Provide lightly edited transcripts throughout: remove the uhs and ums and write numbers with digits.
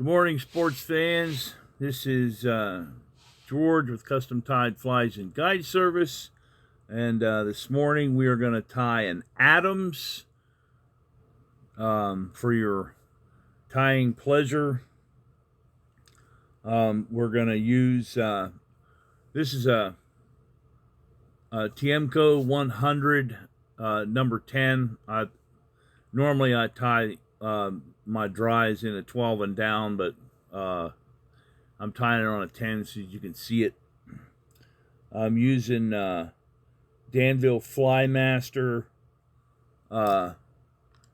Good morning, sports fans. This is George with Custom Tied Flies and Guide Service. And this morning we are going to tie an Adams for your tying pleasure. We're going to use, this is a Tiemco 100 number 10. Normally I tie my dries in a 12 and down, but I'm tying it on a 10 so you can see it. I'm using Danville Flymaster. I'm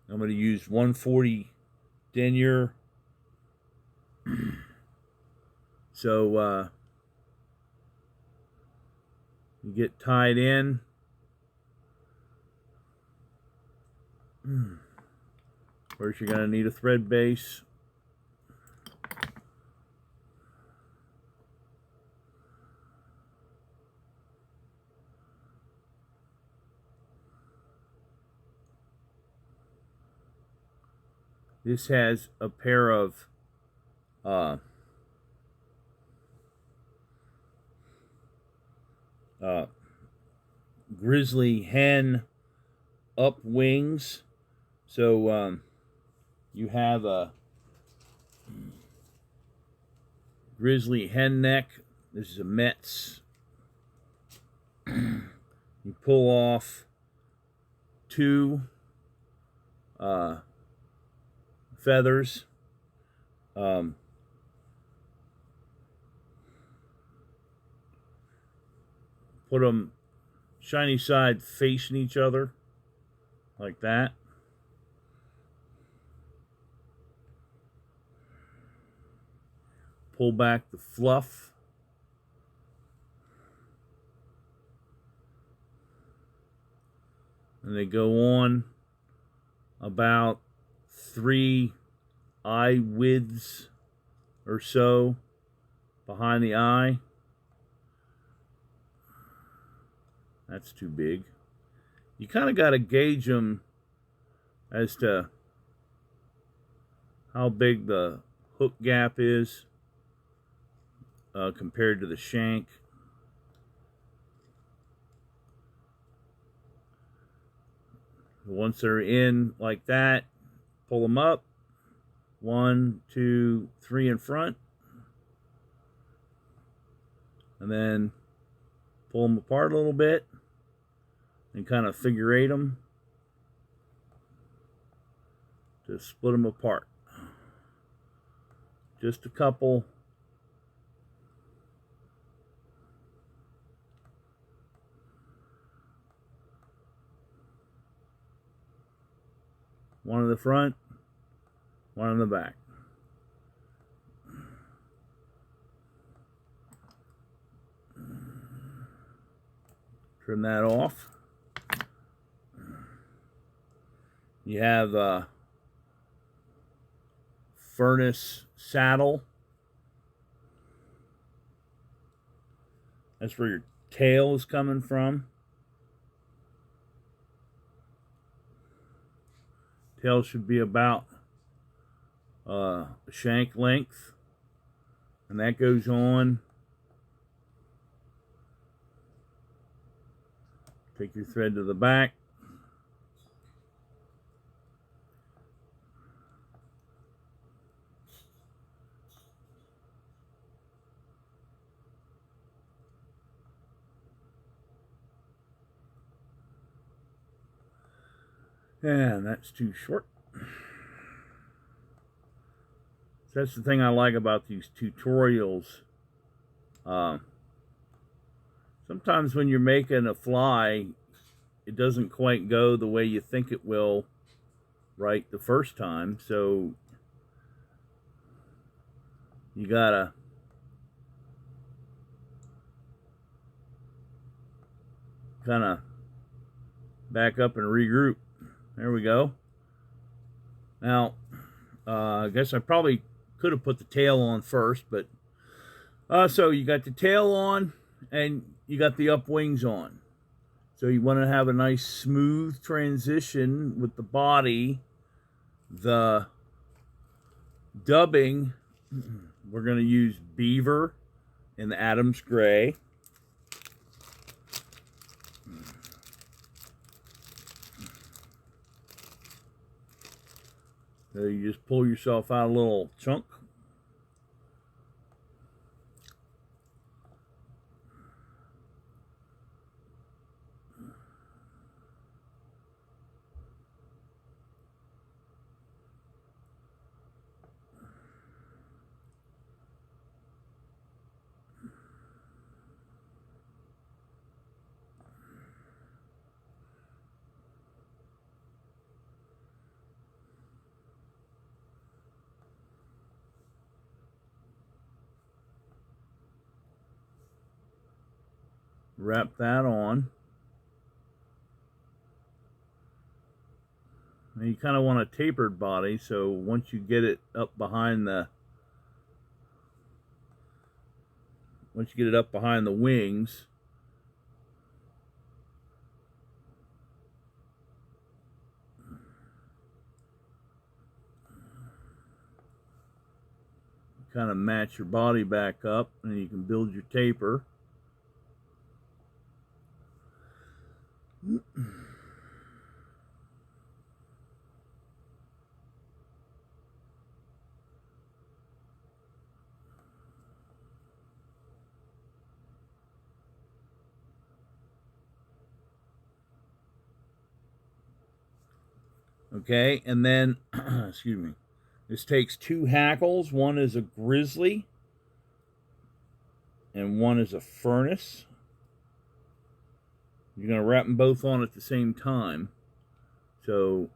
going to use 140 denier. So you get tied in. First, you're going to need a thread base. This has a pair of grizzly hen up wings. So you have a grizzly hen neck. This is a Metz. You pull off two feathers. Put them shiny side facing each other like that. Pull back the fluff. And they go on about 3 eye widths or so behind the eye. That's too big. You kind of got to gauge them as to how big the hook gap is compared to the shank. Once they're in like that, pull them up. 1, 2, 3 in front. And then pull them apart a little bit and kind of figure eight them to split them apart. Just a couple. One in the front, one in the back. Trim that off. You have a furnace saddle. That's where your tail is coming from. Tail should be about shank length, and that goes on. Take your thread to the back. And that's too short. So that's the thing I like about these tutorials. Sometimes when you're making a fly, it doesn't quite go the way you think it will right the first time. So you gotta kind of back up and regroup. There we go. Now, I guess I probably could have put the tail on first, but so you got the tail on and you got the up wings on. So you want to have a nice smooth transition with the body. The dubbing we're going to use Beaver in the Adams Gray. So you just pull yourself out a little chunk. Wrap that on. And you kind of want a tapered body, so once you get it up behind the wings, kind of match your body back up, and you can build your taper. Okay, and then, excuse me, this takes 2 hackles. One is a grizzly, and one is a furnace. You're going to wrap them both on at the same time. So,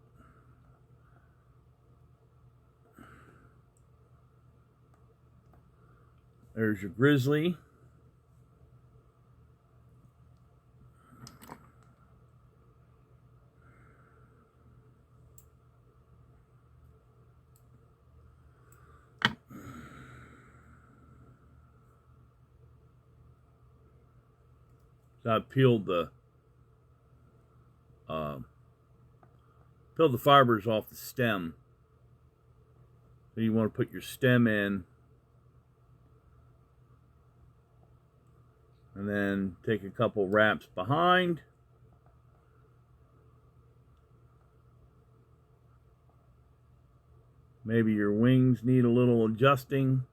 there's your grizzly. So I peeled the fibers off the stem. So you want to put your stem in, and then take a couple wraps behind. Maybe your wings need a little adjusting.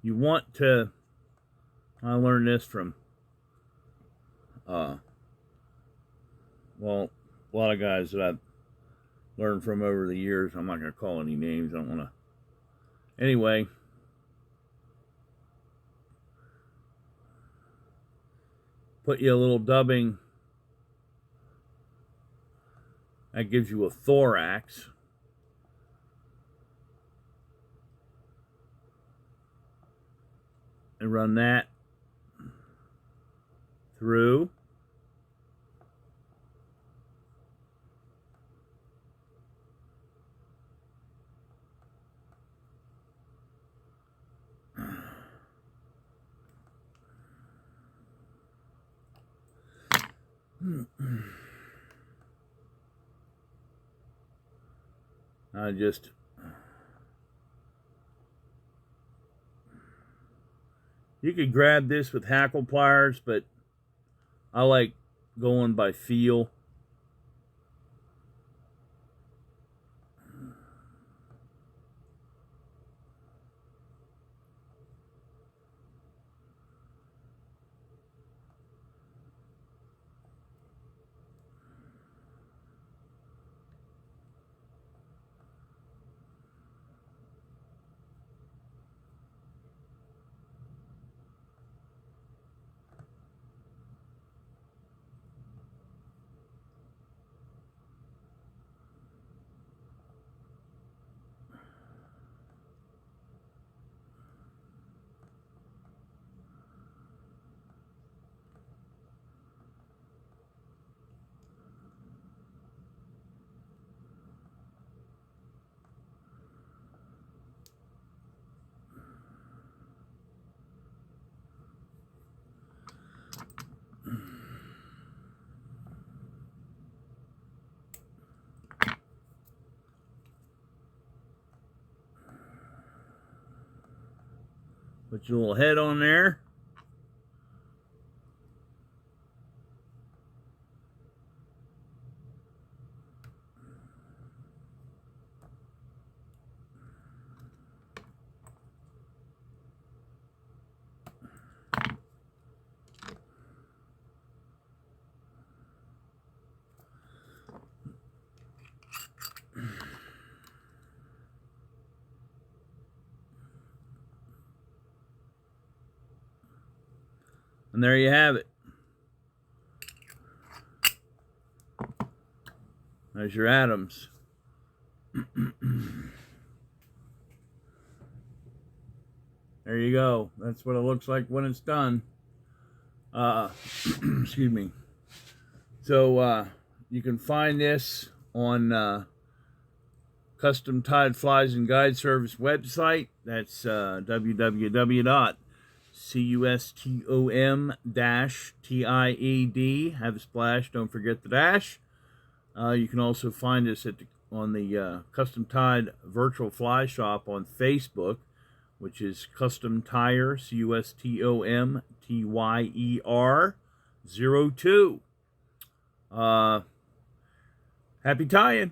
You want to, I learned this from, well, a lot of guys that I've learned from over the years. I'm not going to call any names. I don't want to. Anyway, put you a little dubbing. That gives you a thorax. And run that through. I just you could grab this with hackle pliers, but I like going by feel. Put your little head on there. And there you have it. There's your atoms. There you go. That's what it looks like when it's done. Excuse me. So you can find this on Custom Tied Flies and Guide Service website. That's www.custom-tied. Have a splash. Don't forget the dash. You can also find us on the Custom Tied Virtual Fly Shop on Facebook, which is Custom Tyer, CUSTOMTYER 02. Happy tying.